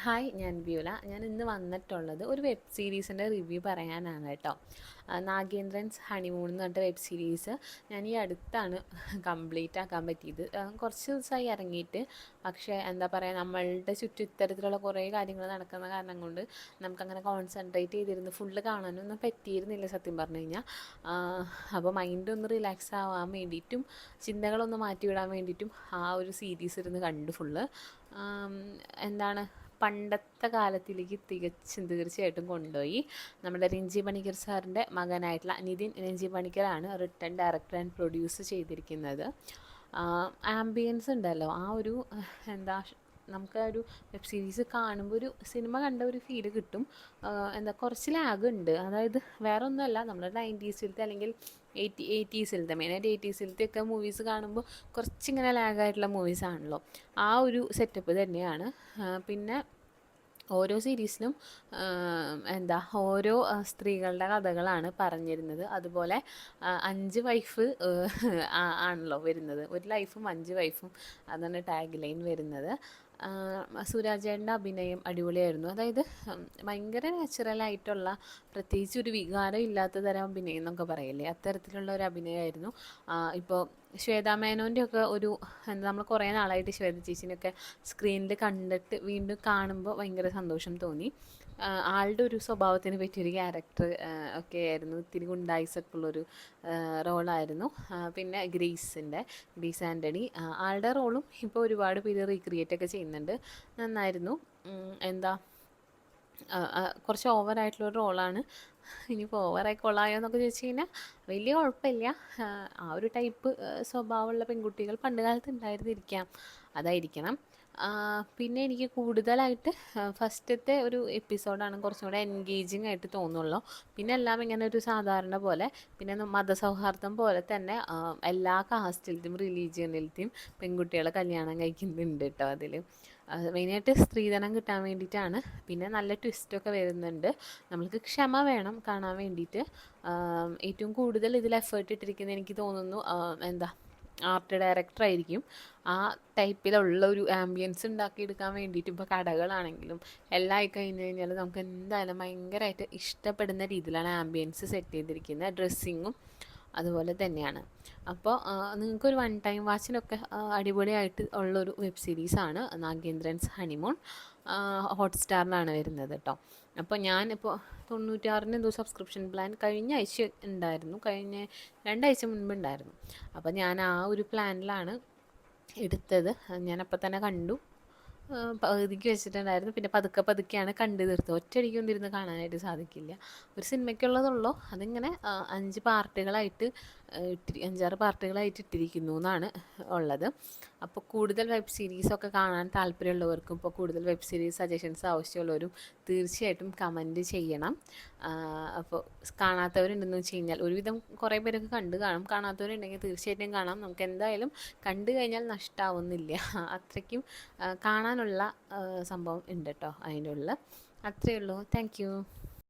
Hi, ഞാൻ വ്യൂല. ഞാൻ ഇന്ന് വന്നിട്ടുള്ളത് ഒരു വെബ് സീരീസിൻ്റെ റിവ്യൂ പറയാനാണ് കേട്ടോ. നാഗേന്ദ്രൻസ് ഹണിമൂൺ എന്ന് പറഞ്ഞിട്ട് വെബ് സീരീസ് ഞാൻ ഈ അടുത്താണ് കംപ്ലീറ്റ് ആക്കാൻ പറ്റിയത്. കുറച്ച് ദിവസമായി ഇറങ്ങിയിട്ട്. പക്ഷേ എന്താ പറയുക, നമ്മളുടെ ചുറ്റും ഇത്തരത്തിലുള്ള കുറേ കാര്യങ്ങൾ നടക്കുന്ന കാരണം കൊണ്ട് നമുക്കങ്ങനെ കോൺസെൻട്രേറ്റ് ചെയ്തിരുന്ന് ഫുള്ള് കാണാനൊന്നും പറ്റിയിരുന്നില്ല സത്യം പറഞ്ഞു കഴിഞ്ഞാൽ. അപ്പോൾ മൈൻഡ് ഒന്ന് റിലാക്സ് ആവാൻ വേണ്ടിയിട്ടും ചിന്തകളൊന്ന് മാറ്റിവിടാൻ വേണ്ടിയിട്ടും ആ ഒരു സീരീസ് ഇരുന്ന് കണ്ടു ഫുള്ള്. എന്താണ് പണ്ടത്തെ കാലത്തിലേക്ക് തീർച്ചയായിട്ടും കൊണ്ടുപോയി. നമ്മുടെ രഞ്ജി പണിക്കർ സാറിൻ്റെ മകനായിട്ടുള്ള നിതിൻ രഞ്ജി പണിക്കറാണ് റിട്ടൺ, ഡയറക്ടർ ആൻഡ് പ്രൊഡ്യൂസ് ചെയ്തിരിക്കുന്നത്. ആംബിയൻസ് ഉണ്ടല്ലോ, ആ ഒരു എന്താ നമുക്ക് ഒരു വെബ് സീരീസ് കാണുമ്പോൾ ഒരു സിനിമ കണ്ട ഒരു ഫീല് കിട്ടും. കുറച്ച് ലാഗ് ഉണ്ട്. അതായത് വേറെ ഒന്നുമല്ല, നമ്മൾ 90s അല്ലെങ്കിൽ 80s മെയിനായിട്ട് 80s ഒക്കെ മൂവീസ് കാണുമ്പോൾ കുറച്ചിങ്ങനെ ലാഗായിട്ടുള്ള മൂവീസാണല്ലോ. ആ ഒരു സെറ്റപ്പ് തന്നെയാണ്. പിന്നെ ഓരോ സീരീസിലും ഓരോ സ്ത്രീകളുടെ കഥകളാണ് പറഞ്ഞിരുന്നത്. അതുപോലെ 5 വൈഫ് ആണല്ലോ വരുന്നത്. ഒരു ലൈഫും 5 വൈഫും, അതാണ് ടാഗ് ലൈൻ വരുന്നത്. സുരാജേട്ടൻ്റെ അഭിനയം അടിപൊളിയായിരുന്നു. അതായത് ഭയങ്കര നാച്ചുറലായിട്ടുള്ള, പ്രത്യേകിച്ച് ഒരു വികാരം ഇല്ലാത്ത തരം അഭിനയം എന്നൊക്കെ പറയില്ലേ, അത്തരത്തിലുള്ള ഒരു അഭിനയമായിരുന്നു. ഇപ്പോൾ ശ്വേതാ മേനോൻ്റെ ഒക്കെ ഒരു നമ്മൾ കുറേ നാളായിട്ട് ശ്വേത ചേച്ചിനെയൊക്കെ സ്ക്രീനിൽ കണ്ടിട്ട് വീണ്ടും കാണുമ്പോൾ ഭയങ്കര സന്തോഷം തോന്നി. ആളുടെ ഒരു സ്വഭാവത്തിന് പറ്റിയൊരു ക്യാരക്ടർ ഒക്കെ ആയിരുന്നു. ഇത്തിരി ഗുണ്ടായിസൊക്കെ ഉള്ളൊരു റോളായിരുന്നു. പിന്നെ ഗ്രേസ് ആൻ്റണി, ആളുടെ റോളും ഇപ്പോൾ ഒരുപാട് പേര് റീക്രിയേറ്റ് ഒക്കെ ചെയ്യുന്നുണ്ട്. നന്നായിരുന്നു. കുറച്ച് ഓവറായിട്ടുള്ളൊരു റോളാണ്. ഇനിയിപ്പോൾ ഓവറായി കൊള്ളായോ എന്നൊക്കെ ചോദിച്ചു കഴിഞ്ഞാൽ വലിയ കുഴപ്പമില്ല. ആ ഒരു ടൈപ്പ് സ്വഭാവമുള്ള പെൺകുട്ടികൾ പണ്ട് കാലത്ത് ഉണ്ടായിരുന്നിരിക്കാം, അതായിരിക്കണം. പിന്നെ എനിക്ക് കൂടുതലായിട്ട് ഫസ്റ്റത്തെ ഒരു എപ്പിസോഡാണ് കുറച്ചും കൂടെ എൻഗേജിങ് ആയിട്ട് തോന്നുള്ളൂ. പിന്നെ എല്ലാം ഇങ്ങനെ ഒരു സാധാരണ പോലെ, പിന്നെ മതസൗഹാർദ്ദം പോലെ തന്നെ എല്ലാ കാസ്റ്റിലത്തെയും റിലീജിയനിലത്തെയും പെൺകുട്ടികളെ കല്യാണം കഴിക്കുന്നുണ്ട് കേട്ടോ അതിൽ. മെയിനായിട്ട് സ്ത്രീധനം കിട്ടാൻ വേണ്ടിയിട്ടാണ്. പിന്നെ നല്ല ട്വിസ്റ്റൊക്കെ വരുന്നുണ്ട്. നമ്മൾക്ക് ക്ഷമ വേണം കാണാൻ വേണ്ടിയിട്ട്. ഏറ്റവും കൂടുതൽ ഇതിൽ എഫേർട്ട് ഇട്ടിരിക്കുന്നത് എനിക്ക് തോന്നുന്നു ആർട്ട് ഡയറക്ടറായിരിക്കും. ആ ടൈപ്പിലുള്ള ഒരു ആംബിയൻസ് ഉണ്ടാക്കിയെടുക്കാൻ വേണ്ടിയിട്ട് ഇപ്പോൾ കടകളാണെങ്കിലും എല്ലാം ആയി കഴിഞ്ഞ് കഴിഞ്ഞാൽ നമുക്ക് എന്തായാലും ഭയങ്കരമായിട്ട് ഇഷ്ടപ്പെടുന്ന രീതിയിലാണ് ആംബിയൻസ് സെറ്റ് ചെയ്തിരിക്കുന്നത്. ഡ്രസ്സിങ്ങും അതുപോലെ തന്നെയാണ്. അപ്പോൾ നിങ്ങൾക്കൊരു വൺ ടൈം വാച്ചിനൊക്കെ അടിപൊളിയായിട്ട് ഉള്ളൊരു വെബ് സീരീസാണ് നാഗേന്ദ്രൻസ് ഹണിമൂൺ. ഹോട്ട്സ്റ്റാറിലാണ് വരുന്നത് കേട്ടോ. അപ്പോൾ ഞാനിപ്പോൾ 96 എന്തോ സബ്സ്ക്രിപ്ഷൻ പ്ലാൻ കഴിഞ്ഞ ആഴ്ച ഉണ്ടായിരുന്നു, കഴിഞ്ഞ 2 ആഴ്ച മുൻപ് ഉണ്ടായിരുന്നു. അപ്പോൾ ഞാൻ ആ ഒരു പ്ലാനിലാണ് എടുത്തത്. ഞാനപ്പോൾ തന്നെ കണ്ടു, പകുതിക്ക് വെച്ചിട്ടുണ്ടായിരുന്നു. പിന്നെ പതുക്കെയാണ് കണ്ടു തീർത്തത്. ഒറ്റയടിക്കൊന്നും ഇരുന്ന് കാണാനായിട്ട് സാധിക്കില്ല. ഒരു സിനിമയ്ക്കുള്ളതുള്ളൂ, അതിങ്ങനെ 5 പാർട്ടുകളായിട്ട് 5-6 പാർട്ടുകളായിട്ട് ഇട്ടിരിക്കുന്നു എന്നാണ് ഉള്ളത്. അപ്പോൾ കൂടുതൽ വെബ് സീരീസൊക്കെ കാണാൻ താല്പര്യമുള്ളവർക്കും ഇപ്പോൾ കൂടുതൽ വെബ് സീരീസ് സജഷൻസ് ആവശ്യമുള്ളവരും തീർച്ചയായിട്ടും കമൻറ്റ് ചെയ്യണം. അപ്പോൾ കാണാത്തവരുണ്ടെന്ന് വെച്ച് കഴിഞ്ഞാൽ ഒരുവിധം കുറേ പേരൊക്കെ കണ്ടു കാണും. കാണാത്തവരുണ്ടെങ്കിൽ തീർച്ചയായിട്ടും കാണാം. നമുക്ക് എന്തായാലും കണ്ടു കഴിഞ്ഞാൽ നഷ്ടമാവുന്നില്ല. അത്രയ്ക്കും കാണാനുള്ള സംഭവം ഉണ്ട് കേട്ടോ അതിൻ്റെ ഉള്ളിൽ. അത്രയേ ഉള്ളൂ. Thank you.